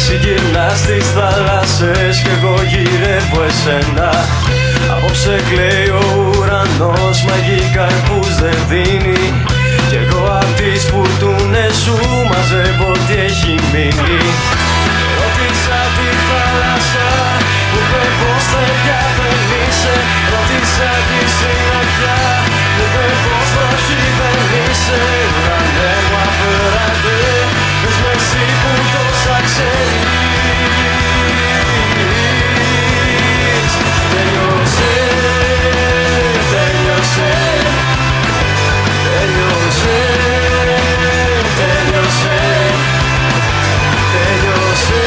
Εσύ γυρνάς στις θάλασσες κι εγώ γυρεύω εσένα. Απόψε κλαίει ο ουρανός, μαγεί καρπούς δεν δίνει. Κι εγώ απ' τις φουρτούνες σου μαζεύω τι έχει μείνει. Ρώτησα τη θάλασσα που είπε πως τελειά δεν είσαι. Ρώτησα τη συννεφιά που είπε πως όχι δεν είσαι. Ουρανέ μου απέρατε, πες με εσύ που τόσα ξέρεις. Τέλειωσε, τέλειωσε, τέλειωσε, τέλειωσε, τέλειωσε,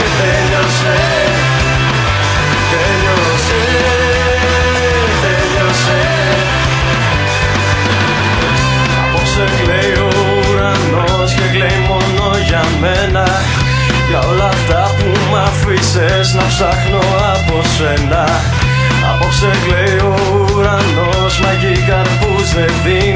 τέλειωσε, τέλειωσε, τέλειωσε. Απόψε κλαίει ο ουρανός και κλαίει μόνο για μένα. Για όλα αυτά που μ' αφήσες να ψάχνω από σένα. Απόψε κλαίει ο ουρανός, μαγεί καρπούς δεν δίνει.